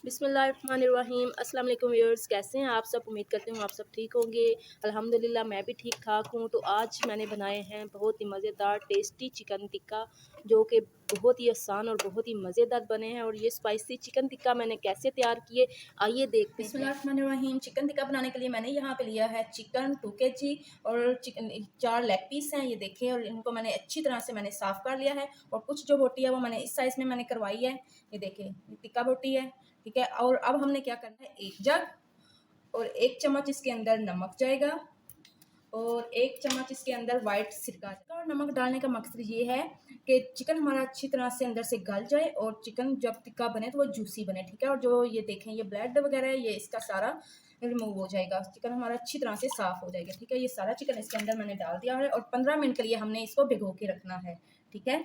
बिस्मिल्लाहिर्रहमानिर्रहीम। अस्सलाम वालेकुम व्यूअर्स, कैसे हैं आप सब? उम्मीद करती हूँ आप सब ठीक होंगे। अल्हम्दुलिल्लाह मैं भी ठीक ठाक हूँ। तो आज मैंने बनाए हैं बहुत ही मज़ेदार टेस्टी चिकन टिक्का, जो कि बहुत ही आसान और बहुत ही मज़ेदार बने हैं। और ये स्पाइसी चिकन टिक्का मैंने कैसे तैयार किए, आइए देखते हैं। बिस्मिल्लाहिर्रहमानिर्रहीम। चिकन टिक्का बनाने के लिए मैंने यहाँ पे लिया है चिकन 2 kg और चिकन 4 लेग पीस हैं, ये देखें। और इनको मैंने अच्छी तरह से मैंने साफ़ कर लिया है। और कुछ जो बोटी है वो मैंने इस साइज़ में मैंने करवाई है, ये देखें, ये टिक्का बोटी है, ठीक है। और अब हमने क्या करना है, एक जग और 1 चम्मच इसके अंदर नमक जाएगा और 1 चम्मच इसके अंदर वाइट सिरका जाएगा। और नमक डालने का मकसद ये है कि चिकन हमारा अच्छी तरह से अंदर से गल जाए और चिकन जब टिक्का बने तो वो जूसी बने, ठीक है। और जो ये देखें, ये ब्लड वगैरह है, ये इसका सारा रिमूव हो जाएगा, चिकन हमारा अच्छी तरह से साफ़ हो जाएगा, ठीक है। ये सारा चिकन इसके अंदर मैंने डाल दिया है और 15 मिनट के लिए हमने इसको भिगो के रखना है, ठीक है।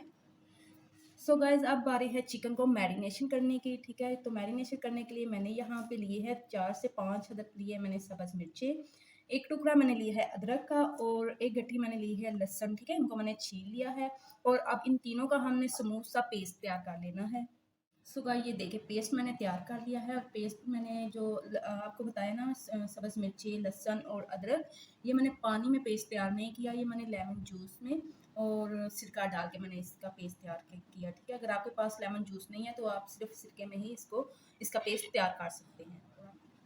सो गाइज़, अब बारी है चिकन को मैरिनेशन करने की, ठीक है। तो मैरिनेशन करने के लिए मैंने यहाँ पे लिए है 4 से 5 अदद लिए मैंने सब्ज़ मिर्चें, 1 टुकड़ा मैंने लिया है अदरक का और 1 गट्ठी मैंने ली है लहसुन, ठीक है। इनको मैंने छील लिया है और अब इन तीनों का हमने स्मूथ सा पेस्ट तैयार कर लेना है। सो गाइस, ये देखिए पेस्ट मैंने तैयार कर लिया है। और पेस्ट मैंने जो आपको बताया ना, सब्ज़ मिर्ची, लहसुन और अदरक, ये मैंने पानी में पेस्ट तैयार नहीं किया, ये मैंने लेमन जूस में और सिरका डाल के मैंने इसका पेस्ट तैयार किया, ठीक है। अगर आपके पास लेमन जूस नहीं है तो आप सिर्फ सिरके में ही इसका पेस्ट तैयार कर सकते हैं।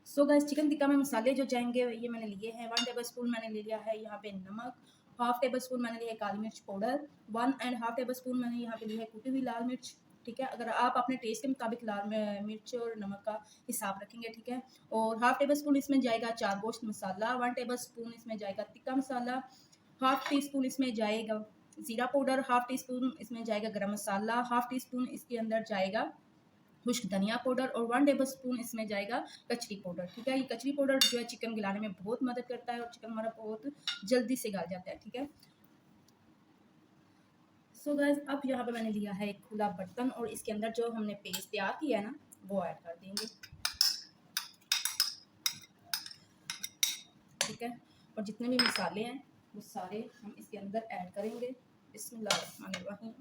सो गाइस, चिकन टिक्का में मसाले जो जाएंगे ये मैंने लिए हैं, 1 टेबल स्पून मैंने ले लिया है यहाँ पे नमक, 1/2 टेबल स्पून मैंने लिया है काली मिर्च पाउडर, 1 1/2 टेबल स्पून मैंने यहाँ पे लिया है कुटी हुई लाल मिर्च, ठीक है। अगर आप अपने टेस्ट के मुताबिक लाल मिर्च और नमक का हिसाब रखेंगे, ठीक है। और 1/2 टेबल स्पून इसमें जाएगा चार गोश्त मसाला, 1 टेबल स्पून इसमें जाएगा टिक्का मसाला, 1/2 टी स्पून इसमें जाएगा ज़ीरा पाउडर, 1/2 टी स्पून इसमें जाएगा गरम मसाला, 1/2 टी स्पून इसके अंदर जाएगा खुश्क धनिया पाउडर और 1 टेबल स्पून इसमें जाएगा कचरी पाउडर, ठीक है। ये कचरी पाउडर जो है चिकन गलाने में बहुत मदद करता है और चिकन हमारा बहुत जल्दी से गल जाता है, ठीक है। सो गाइस, अब यहाँ पे मैंने लिया है एक खुला बर्तन और इसके अंदर जो हमने पेस्ट तैयार किया है ना, वो ऐड कर देंगे, ठीक है। और जितने भी मसाले हैं वो सारे हम इसके अंदर ऐड करेंगे। बिस्मिल्लाहिर्रहमानिर्रहीम।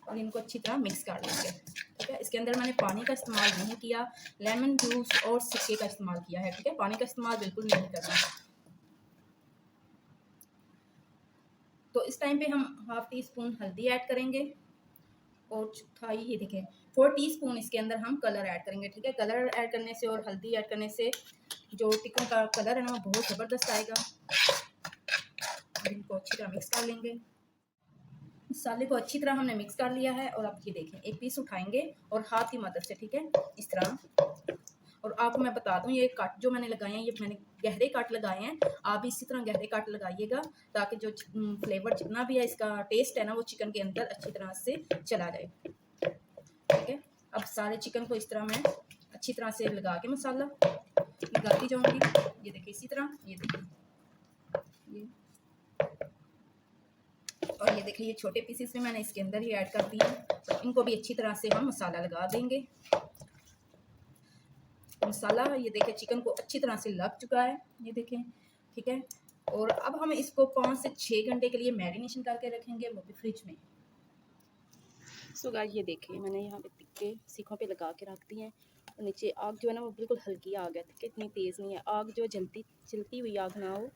और इनको अच्छी तरह मिक्स कर लेंगे, ठीक है। इसके अंदर मैंने पानी का इस्तेमाल नहीं किया, लेमन जूस और सिरके का इस्तेमाल किया है, ठीक है। पानी का इस्तेमाल बिल्कुल नहीं करना। तो इस टाइम पे हम 1/2 टी स्पून हल्दी ऐड करेंगे और चौथाई, ये देखें, 4 टीस्पून इसके अंदर हम कलर ऐड करेंगे, ठीक है। कलर ऐड करने से और हल्दी ऐड करने से जो टिक्कों का कलर है ना, वो बहुत ज़बरदस्त आएगा। इनको अच्छी तरह मिक्स कर लेंगे। मसाले को अच्छी तरह हमने मिक्स कर लिया है और अब ये देखें, एक पीस उठाएंगे और हाथ की मदद से, ठीक है, इस तरह। और आपको मैं बता दूं, ये कट जो मैंने लगाए हैं, ये मैंने गहरे कट लगाए हैं। आप भी इसी तरह गहरे कट लगाइएगा ताकि जो फ्लेवर जितना भी है, इसका टेस्ट है ना, वो चिकन के अंदर अच्छी तरह से चला जाए, ठीक है। अब सारे चिकन को इस तरह मैं अच्छी तरह से लगा के मसाला लगाती जाऊंगी। ये देखिए इसी तरह, ये देखिए ये, और ये देखिए ये छोटे पीसेस में मैंने इसके अंदर ही ऐड कर दिए। तो इनको भी अच्छी तरह से हम मसाला लगा देंगे। मसाला, ये देखें, चिकन को अच्छी तरह से लग चुका है, ये देखें, ठीक है। और अब हम इसको 5 से 6 घंटे के लिए मैरिनेशन करके रखेंगे, वो भी फ्रिज में। सो गाइस, ये देखिए मैंने यहाँ पे टिक्के सीखों पे लगा के रख दिए हैं। और नीचे आग जो है ना, वो बिल्कुल हल्की आग है, ठीक है, इतनी तेज़ नहीं है आग, जो जलती हुई आग ना हो,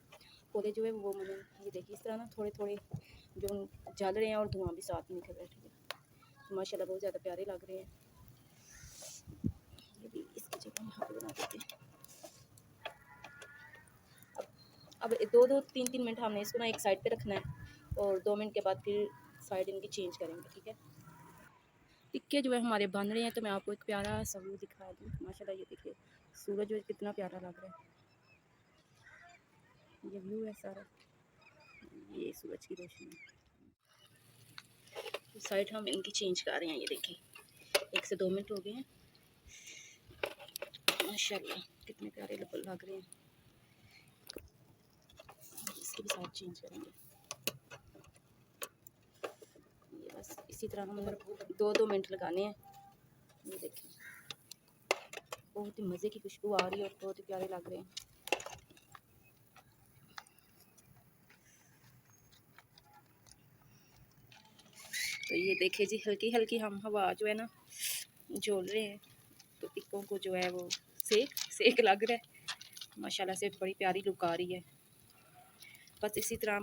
पूरे जो है वो मैंने, ये देखिए इस तरह ना थोड़े थोड़े जो जल रहे हैं और धुआं भी साथ में निकल रहा है, ठीक है। माशाल्लाह बहुत ज़्यादा प्यारे लग रहे हैं। ये भी इसकी जगह यहाँ पे बना देते हैं। अब 2-2 3-3 मिनट हमने इसको ना एक साइड पे रखना है और 2 मिनट के बाद फिर साइड इनकी चेंज करेंगे, ठीक है। टिक्के जो है हमारे बन रहे हैं, तो मैं आपको एक प्यारा सा व्यू दिखा दूँ। माशाल्लाह ये देखिए सूरज जो है कितना प्यारा लग रहा है, ये व्यू है सारा, ये सूरज की रोशनी। तो साइड हम इनकी चेंज कर रहे हैं, ये देखिए 1 से 2 मिनट हो गए हैं। माशाल्लाह कितने प्यारे लग रहे हैं। इसके भी साइड चेंज करेंगे। ये बस इसी तरह हम 2-2 मिनट लगाने हैं। ये देखिए बहुत ही मज़े की खुशबू आ रही है और बहुत ही प्यारे लग रहे हैं। तो ये देखिए जी, हल्की हल्की हम हवा जो है ना, झोल रहे हैं। तो टिक्कों को जो है वो सेक लग रहा है। माशाल्लाह से बड़ी प्यारी लुक आ रही है। बस इसी तरह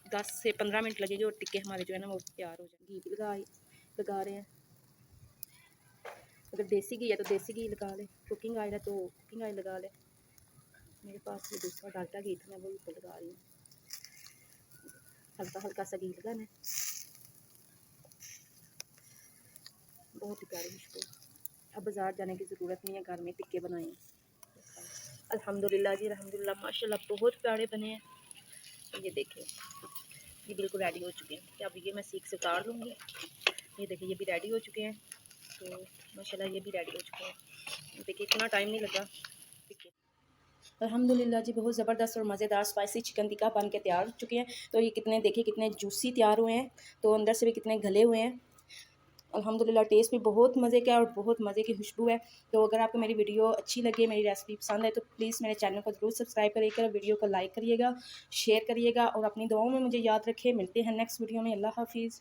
10 से 15 मिनट लगेंगे और टिक्के हमारे जो है ना वो तैयार हो जाएंगे। घी भी लगा रहे हैं। अगर देसी घी है तो देसी घी लगा लें, कुकिंग ऑयल है तो कुकिंग ऑयल लगा लें। मेरे पास ये दूसरा डालटा घी था, मैं वो ऊपर लगा रही हूँ। हल्का हल्का सा घी लगाना है। बहुत ही प्यारी खुशबू। अब बाज़ार जाने की ज़रूरत नहीं है, घर में टिक्के बनाए। अल्हम्दुलिल्लाह जी, अल्हम्दुलिल्लाह माशाल्लाह बहुत प्यारे बने हैं। ये देखिए, ये बिल्कुल रेडी हो चुके हैं। अब ये मैं सीख से उतार लूँगी। ये देखिए, ये भी रेडी हो चुके हैं। तो माशाल्लाह ये भी रेडी हो चुके हैं। देखिए इतना टाइम नहीं लगा। अल्हम्दुलिल्लाह जी, बहुत ज़बरदस्त और मज़ेदार स्पाइसी चिकन टिक्का बन के तैयार हो चुके हैं। तो ये कितने देखिए कितने जूसी तैयार हुए हैं, तो अंदर से भी कितने गले हुए हैं। अल्हम्दुलिल्लाह टेस्ट भी बहुत मज़े का और बहुत मज़े की खुशबू है। तो अगर आपको मेरी वीडियो अच्छी लगे, मेरी रेसिपी पसंद है, तो प्लीज़ मेरे चैनल को ज़रूर सब्सक्राइब करिएगा, वीडियो को लाइक करिएगा, शेयर करिएगा और अपनी दुआओं में मुझे याद रखें। मिलते हैं नेक्स्ट वीडियो में। अल्लाह हाफ़िज़।